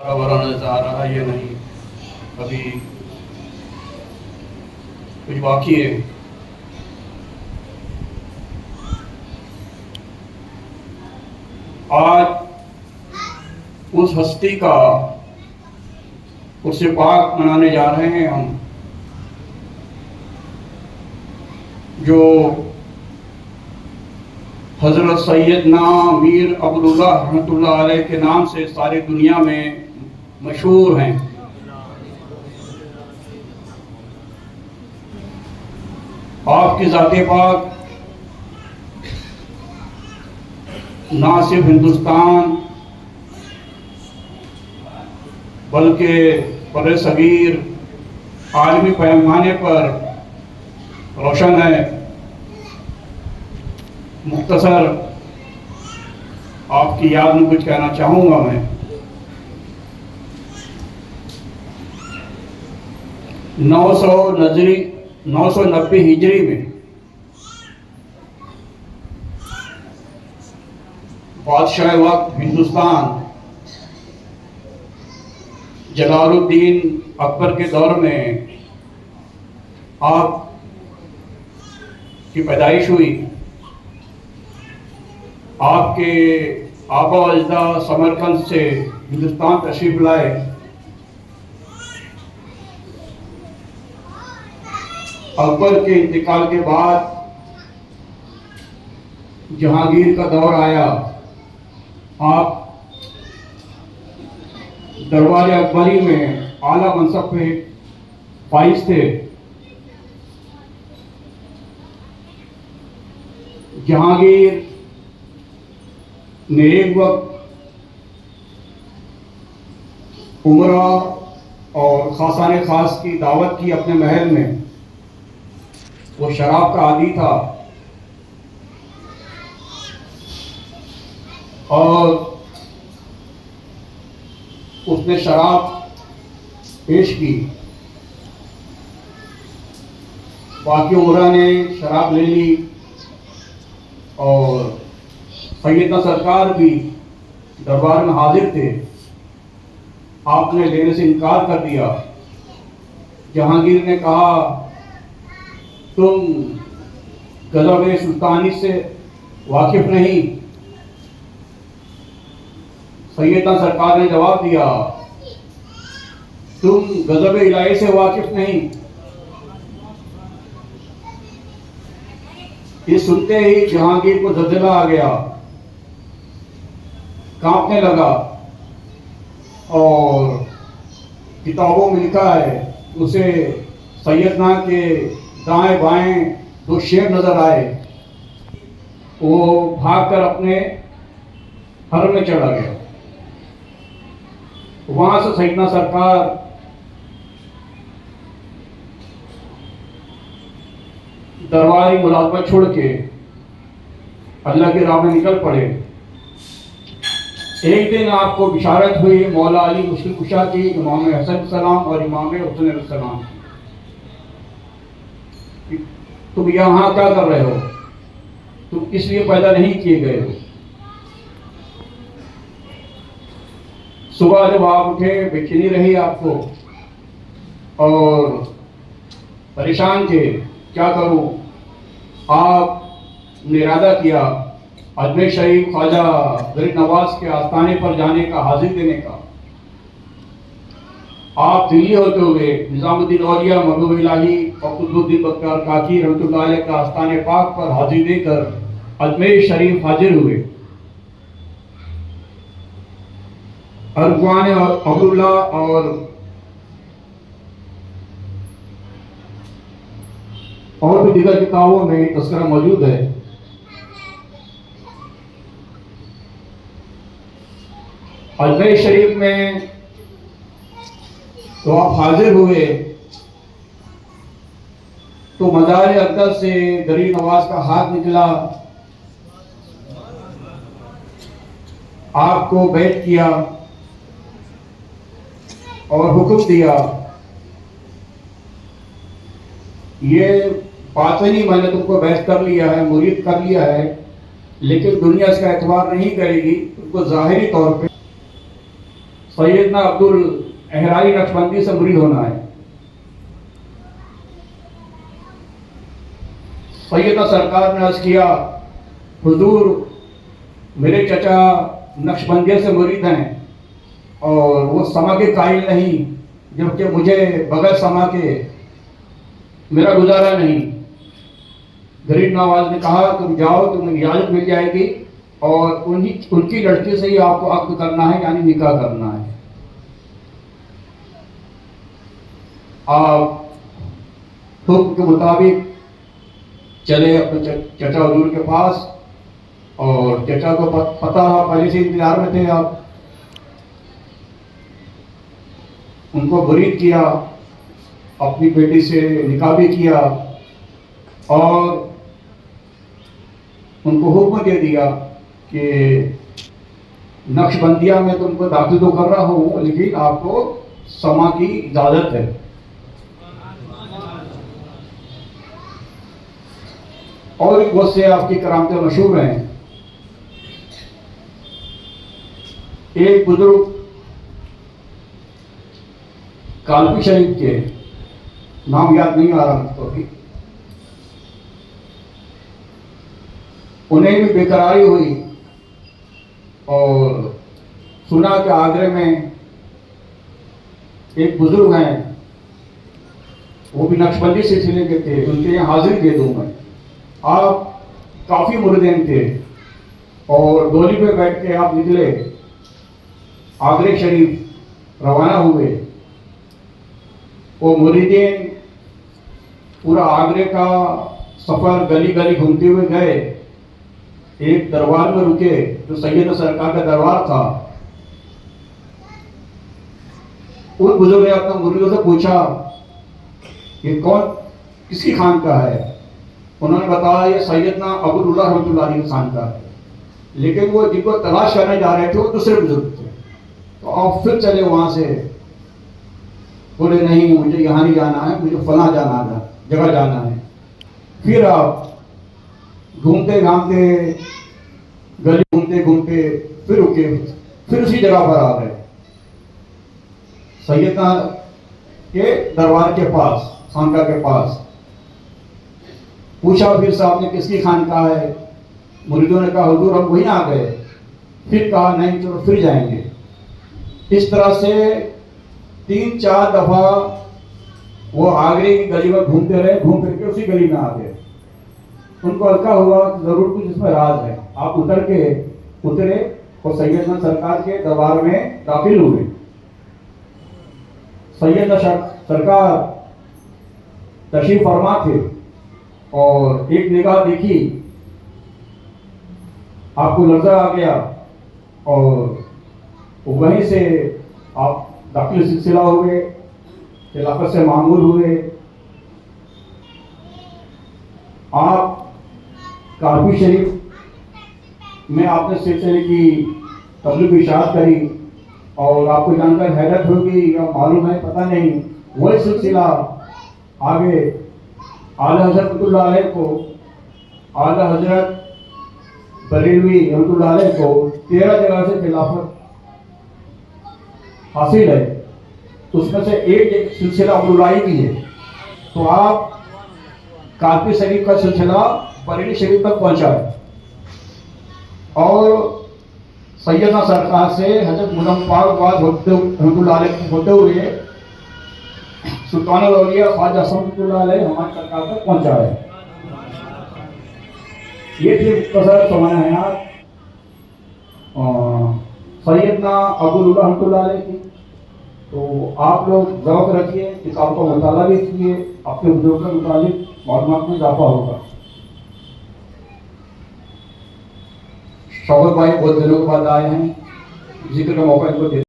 नजर आ रहा है या नहीं, अभी कुछ बाकी है। आज उस हस्ती का उससे पाक मनाने जा रहे हैं हम, जो हजरत सैयदना मीर अब्दुल्लाह रहमतुल्लाह अलैह के नाम से सारी दुनिया में मशहूर हैं। आपकी ज़ाते पाक ना सिर्फ हिंदुस्तान बल्कि बड़े सगीर आलमी पैमाने पर रोशन है। मुख्तसर आपकी याद में कुछ कहना चाहूँगा मैं। 990 हिजरी में बादशाह वक्त हिंदुस्तान जलालुद्दीन अकबर के दौर में आप की पैदाइश हुई। आपके आबा अजदा समरकंद से हिंदुस्तान तशरीफ लाए। अकबर के इंतकाल के बाद जहांगीर का दौर आया। आप दरबार अकबरी में आला मनसब पे फाइज थे। जहांगीर ने एक वक्त उमरा और खासाने खास की दावत की अपने महल में। वो शराब का आदी था और उसने शराब पेश की। बाकी उमरा ने शराब ले ली और सैयदना सरकार भी दरबार में हाजिर थे। आपने लेने से इनकार कर दिया। जहांगीर ने कहा, तुम गज़ब सुल्तानी से वाकिफ नहीं। सैयदना सरकार ने जवाब दिया, तुम गज़ब इलाही से वाकिफ नहीं। ये सुनते ही जहांगीर को ज़लज़ला आ गया, कांपने लगा। और किताबों में लिखा है, उसे सैयदना के दाएं बाएं दो शेर नजर आए। वो भागकर अपने हरम में चढ़ा गया। वहां से सैयदना सरकार दरबारी मुलाजमत छोड़ के अल्लाह की राह में निकल पड़े। एक दिन आपको बिशारत हुई मौला अली मुश्किल कुशा की, इमाम हसन सलाम और इमाम हुसैन सलाम। तुम यहाँ क्या कर रहे हो? तुम किस लिए पैदा नहीं किए गए हो? सुबह जब आप उठे बेचैनी रही आपको और परेशान थे, क्या करूं? आपने इरादा किया अजमेर शरीफ ख्वाजा गरीब नवाज के आस्थाने पर जाने का, हाजिर देने का। आप दिल्ली होते हुए निजामुद्दीन औलिया महबूब इलाही और कुतुबुद्दीन बख्तियार काकी रहमतुल्लाह अलैह का आस्थाने पाक पर हाजिर देकर अजमेर शरीफ हाजिर हुए। अरगवान अब्दुल्ला और भी दीगर किताबों में तस्करा मौजूद है। अजमेर शरीफ में तो आप हाजिर हुए तो मज़ार अक़दस से गरीब नवाज का हाथ निकला, आपको बैठ किया और हुक्म दिया, ये बात ही नहीं, मैंने तुमको बैठ कर लिया है, मुरीद कर लिया है, लेकिन दुनिया इसका एतबार नहीं करेगी। तुमको ज़ाहिरी तौर पे सैयदना अब्दुल अहराई नक्शबंदी से मुरीद होना है। सैयदना सरकार ने अर्ज किया, हुजूर मेरे चचा नक्शबंदिया से मुरीद हैं और वो समा के कायल नहीं, जबकि मुझे बगैर समा के मेरा गुजारा नहीं। गरीब नवाज ने कहा, तुम जाओ, तुम्हें इजाजत मिल जाएगी और उनकी लड़की से ही आपको अक्द करना है, यानी निकाह करना है। आप हुक्म के मुताबिक चले अपने चचा हुजूर के पास और चचा को पता रहा, पहले से इंतजार में थे आप। उनको मुरीद किया, अपनी बेटी से निकाह भी किया और उनको हुक्म दे दिया कि नक्शबंदिया में तुमको दाखिल तो कर रहा हूँ, लेकिन आपको समा की इजाजत है। और बहुत से आपकी करामतें मशहूर हैं। एक बुजुर्ग कालपी शरीफ के, नाम याद नहीं आ रहा मुझको अभी, उन्हें भी बेकरारी हुई और सुना कि आगरे में एक बुजुर्ग हैं, वो भी नक्शबंदी सिलसिले के थे, उनके यहाँ हाजिर दे दूं मैं। आप काफ़ी मुरीदीन थे और डोली पे बैठ के आप निकले, आगरे शरीफ रवाना हुए। वो मुरीदीन पूरा आगरे का सफ़र गली गली घूमते हुए गए। एक दरबार में रुके जो सैयद सरकार का दरबार था। उन बुजुर्ग ने अपने मुरीदों से पूछा, ये कौन, किसकी खानका है? उन्होंने बताया, ये सैयदना अबूउल्लाह रहमतुल्लाह अलैह की खानका है। लेकिन वो जिनको तलाश करने जा रहे थे वो दूसरे बुजुर्ग थे। तो आप फिर चले वहां से, बोले नहीं, मुझे यहाँ नहीं जाना है, मुझे फला जगह जाना है। फिर आप घूमते घामते, गली घूमते घूमते फिर रुके, फिर उसी जगह पर आ गए, सैयदना के दरबार के पास, खानका के पास। पूछा फिर साहब ने, किसकी खानका है? मुरीदों ने कहा, हुजूर हम वहीं आ गए। फिर कहा, नहीं चलो फिर जाएंगे। इस तरह से 3-4 दफा वो आगरे की गली में घूमते रहे, घूम फिर के उसी गली में आ गए। उनको हल्का हुआ जरूर कुछ इसमें राज है। आप उतरे और सैयदना सरकार के दरबार में दाखिल हुए। सैयदना सरकार तशरीफ फरमा थे और एक निगाह देखी, आपको नजर आ गया और वहीं से आप दाखिल सिलसिला हुए, खिलाफत से मामूल हुए। आप कालपी शरीफ में आपने सिलसिले की तबलीग इशाअत करी और आपको जानकर हैरत होगी या मालूम है पता नहीं, वही सिलसिला आगे आला हजरत रहमतुल्लाह अलैह को, आला हजरत बरेलवी रहमतुल्लाह अलैह को 13 जगह से खिलाफत हासिल है। उसमें से एक सिलसिला अब्दुल्लाई भी है। तो आप कालपी शरीफ का सिलसिला बरेली शरीफ तक पहुंचा है और सैयदना सरकार से हजरत मुजफ्फराबाद होते हुए सुल्तानुल औलिया ख्वाजा रहमतुल्लाह अलैह हमारी सरकार तक पहुंचा है। ये थी मुख्तसर समायात सैयदना अबूउल्लाह रहमतुल्लाह अलैह की। तो आप लोग ज़ौक़ रखिए, किताब का मुताला भी कीजिए, अपने बुजुर्ग के मुताबिक मालूमात में इजाफा होगा। शौकत भाई बहुत दिनों के बाद आए हैं, जिक्र का मौका इनको दे